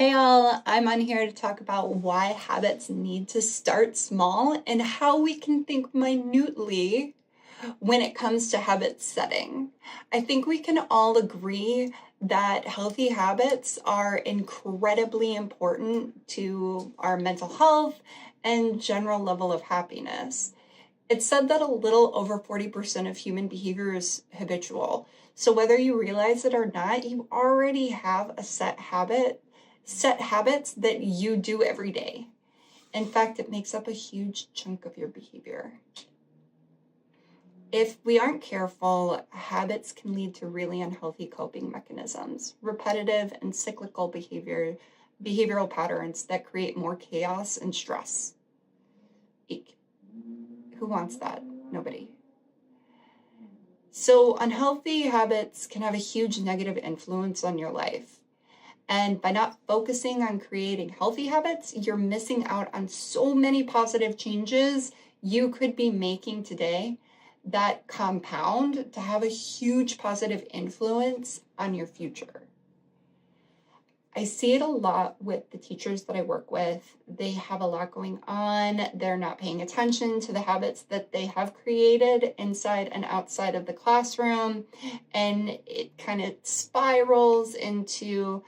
Hey all, I'm on here to talk about why habits need to start small and how we can think minutely when it comes to habit setting. I think we can all agree that healthy habits are incredibly important to our mental health and general level of happiness. It's said that a little over 40% of human behavior is habitual. So whether you realize it or not, you already have a set habits that you do every day. In fact, it makes up a huge chunk of your behavior. If we aren't careful, habits can lead to really unhealthy coping mechanisms, repetitive and cyclical behavioral patterns that create more chaos and stress. Eek. Who wants that? Nobody. So unhealthy habits can have a huge negative influence on your life. And by not focusing on creating healthy habits, you're missing out on so many positive changes you could be making today that compound to have a huge positive influence on your future. I see it a lot with the teachers that I work with. They have a lot going on. They're not paying attention to the habits that they have created inside and outside of the classroom. And it kind of spirals into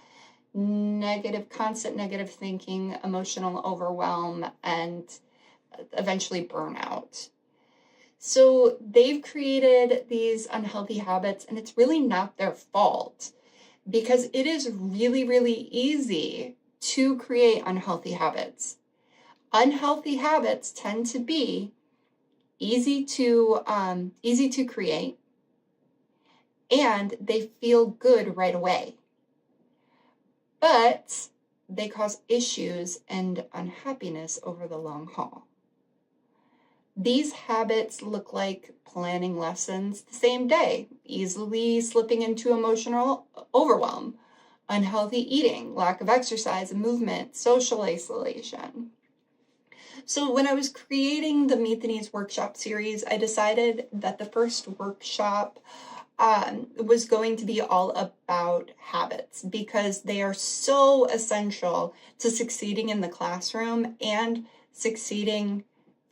constant negative thinking, emotional overwhelm, and eventually burnout. So they've created these unhealthy habits, and it's really not their fault because it is really, really easy to create unhealthy habits. Unhealthy habits tend to be easy to create, and they feel good right away. But they cause issues and unhappiness over the long haul. These habits look like planning lessons the same day, easily slipping into emotional overwhelm, unhealthy eating, lack of exercise and movement, social isolation. So when I was creating the Meet the Needs workshop series, I decided that the first workshop was going to be all about habits because they are so essential to succeeding in the classroom and succeeding,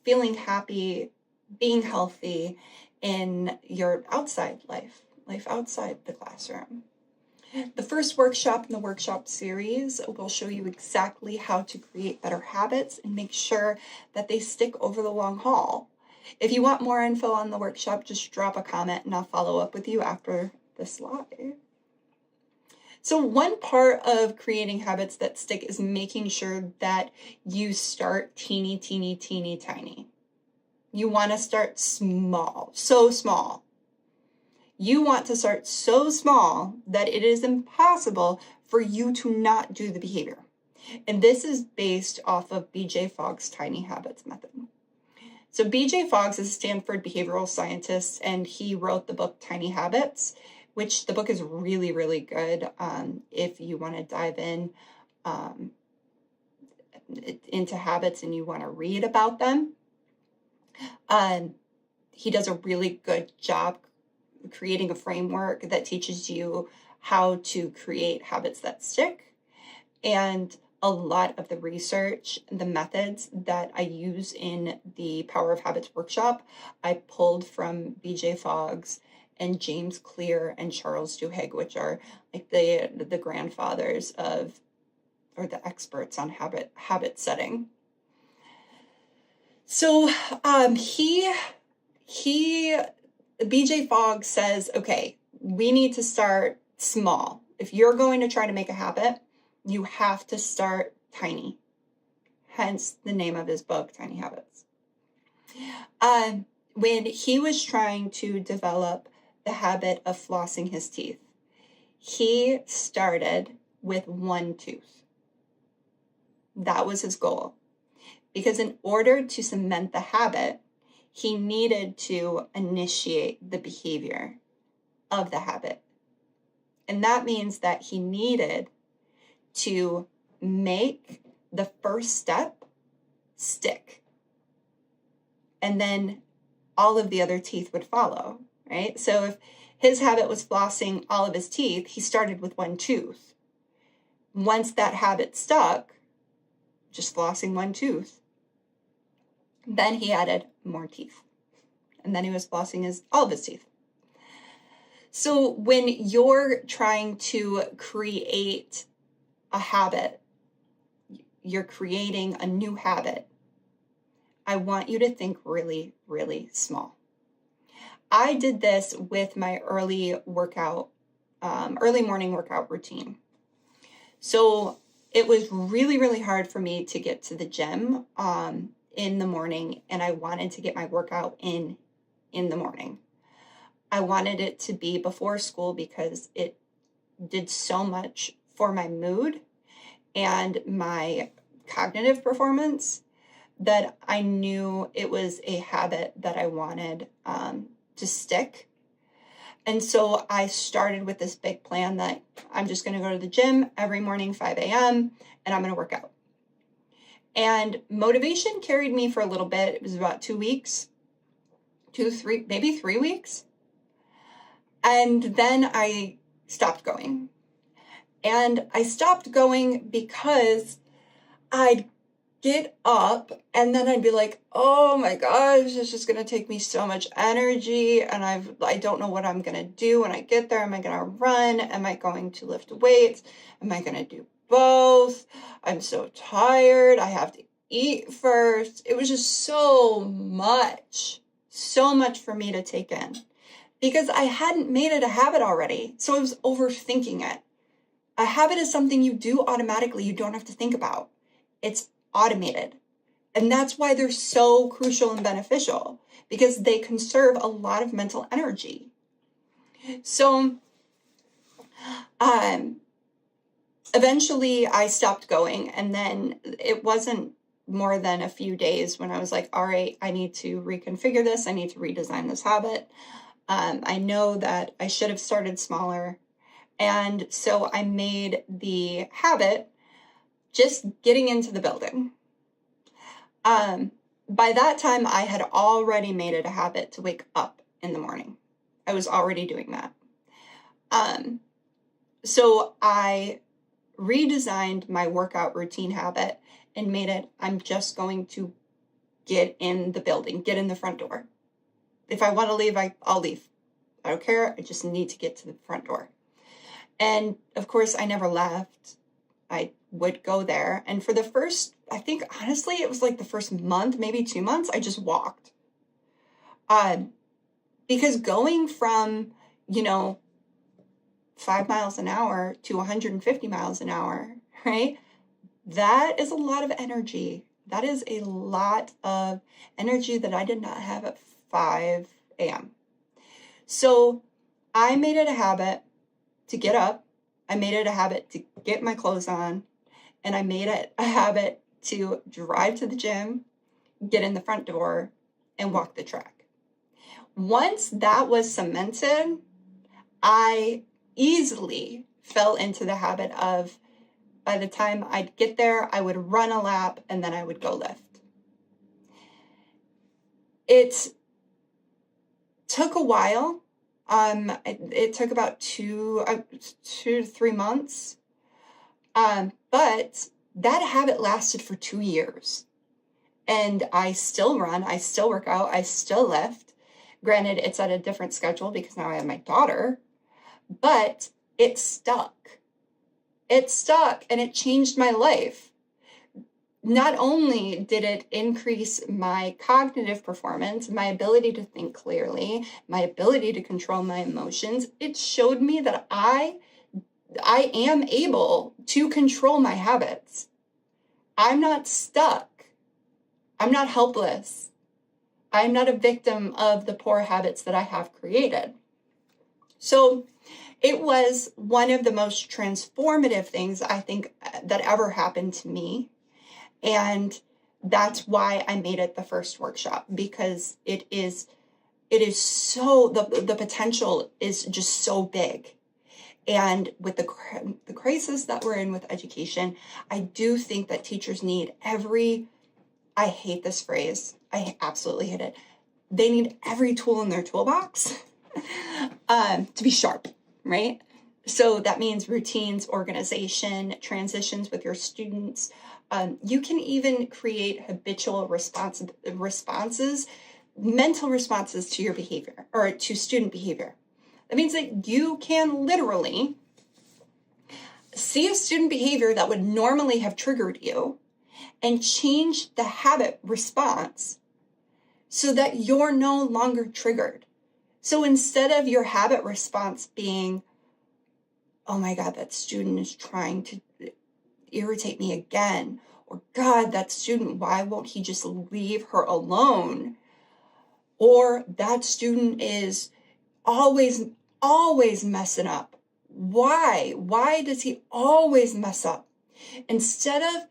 feeling happy, being healthy in your outside life outside the classroom. The first workshop in the workshop series will show you exactly how to create better habits and make sure that they stick over the long haul. If you want more info on the workshop, just drop a comment and I'll follow up with you after this live. So one part of creating habits that stick is making sure that you start teeny, tiny. You want to start small, so small. You want to start so small that it is impossible for you to not do the behavior. And this is based off of BJ Fogg's Tiny Habits method. So BJ Fogg is a Stanford behavioral scientist, and he wrote the book Tiny Habits, which the book is really, really good if you want to dive into habits and you want to read about them. He does a really good job creating a framework that teaches you how to create habits that stick. And a lot of the research, the methods that I use in the Power of Habits workshop, I pulled from BJ Fogg's and James Clear and Charles Duhigg, which are like the grandfathers of, or the experts on habit setting. So BJ Fogg says, okay, we need to start small. If you're going to try to make a habit, you have to start tiny. Hence the name of his book, Tiny Habits. When he was trying to develop the habit of flossing his teeth, he started with one tooth. That was his goal. Because in order to cement the habit, he needed to initiate the behavior of the habit. And that means that he needed to make the first step stick. And then all of the other teeth would follow, right? So if his habit was flossing all of his teeth, he started with one tooth. once that habit stuck, just flossing one tooth, then he added more teeth. And then he was flossing all of his teeth. So when you're trying to create a habit, you're creating a new habit, I want you to think really, really small. I did this with my early morning workout routine. So it was really, really hard for me to get to the gym in the morning, and I wanted to get my workout in the morning. I wanted it to be before school because it did so much for my mood and my cognitive performance that I knew it was a habit that I wanted to stick. And so I started with this big plan that I'm just going to go to the gym every morning, 5 a.m., and I'm going to work out. And motivation carried me for a little bit. It was about 2 weeks, 3 weeks. And then I stopped going. And I stopped going because I'd get up and then I'd be like, oh my gosh, it's just going to take me so much energy. And I don't know what I'm going to do when I get there. Am I going to run? Am I going to lift weights? Am I going to do both? I'm so tired. I have to eat first. It was just so much for me to take in because I hadn't made it a habit already. So I was overthinking it. A habit is something you do automatically. You don't have to think about. It's automated. And that's why they're so crucial and beneficial, because they conserve a lot of mental energy. So eventually I stopped going, and then it wasn't more than a few days when I was like, all right, I need to reconfigure this. I need to redesign this habit. I know that I should have started smaller. And so I made the habit just getting into the building. By that time, I had already made it a habit to wake up in the morning. I was already doing that. So I redesigned my workout routine habit and made it, I'm just going to get in the building, get in the front door. If I want to leave, I'll leave. I don't care. I just need to get to the front door. And of course, I never left. I would go there. And for the first, I think, honestly, it was like the first month, maybe 2 months, I just walked. Because going from, 5 miles an hour to 150 miles an hour, right? That is a lot of energy. That is a lot of energy that I did not have at 5 a.m. So I made it a habit to get up. I made it a habit to get my clothes on. And I made it a habit to drive to the gym, get in the front door, and walk the track. Once that was cemented, I easily fell into the habit of, by the time I'd get there, I would run a lap and then I would go lift. It took a while. It took about 2 to 3 months. But that habit lasted for 2 years. And I still run, I still work out, I still lift. Granted, it's at a different schedule because now I have my daughter, but it stuck. It stuck and it changed my life. Not only did it increase my cognitive performance, my ability to think clearly, my ability to control my emotions, it showed me that I am able to control my habits. I'm not stuck. I'm not helpless. I'm not a victim of the poor habits that I have created. So it was one of the most transformative things I think that ever happened to me. And that's why I made it the first workshop, because it is so, the potential is just so big. And with the crisis that we're in with education, I do think that teachers need I hate this phrase. I absolutely hate it. They need every tool in their toolbox to be sharp, right? So that means routines, organization, transitions with your students. You can even create habitual responses, mental responses to your behavior or to student behavior. That means that you can literally see a student behavior that would normally have triggered you and change the habit response so that you're no longer triggered. So instead of your habit response being, oh my God, that student is trying to irritate me again, or God, that student, why won't he just leave her alone? Or that student is always messing up. Why? Why does he always mess up? Instead of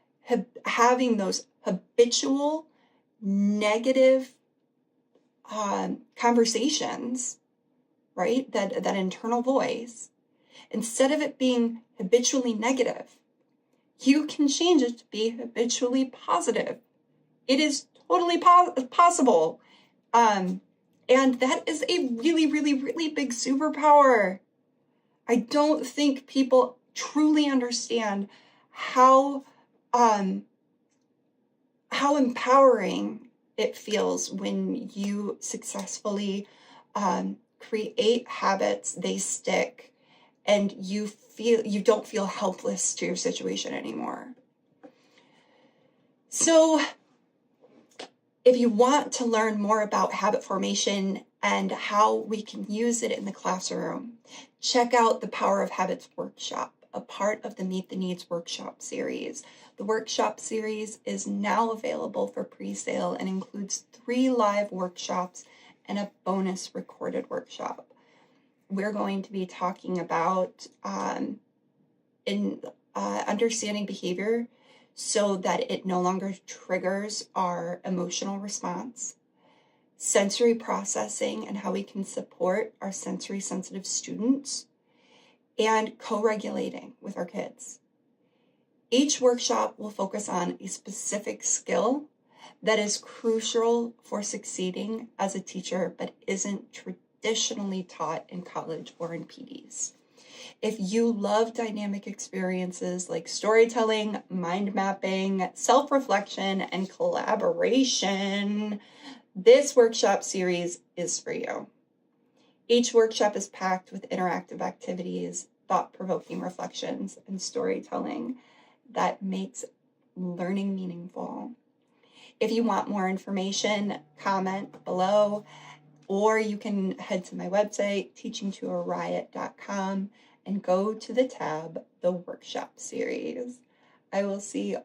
having those habitual negative conversations, right? That internal voice, instead of it being habitually negative, you can change it to be habitually positive. It is totally possible. And that is a really, really, really big superpower. I don't think people truly understand how empowering it feels when you successfully create habits, they stick, and you don't feel helpless to your situation anymore. So if you want to learn more about habit formation and how we can use it in the classroom, check out the Power of Habits workshop, a part of the Meet the Needs workshop series. The workshop series is now available for pre-sale and includes 3 live workshops and a bonus recorded workshop. We're going to be talking about understanding behavior so that it no longer triggers our emotional response, sensory processing and how we can support our sensory sensitive students, and co-regulating with our kids. Each workshop will focus on a specific skill that is crucial for succeeding as a teacher, but isn't traditionally taught in college or in PDs. If you love dynamic experiences like storytelling, mind mapping, self-reflection, and collaboration, this workshop series is for you. Each workshop is packed with interactive activities, thought-provoking reflections, and storytelling that makes learning meaningful. If you want more information, comment below, or you can head to my website, teachingtoariot.com, and go to the tab, the workshop series. I will see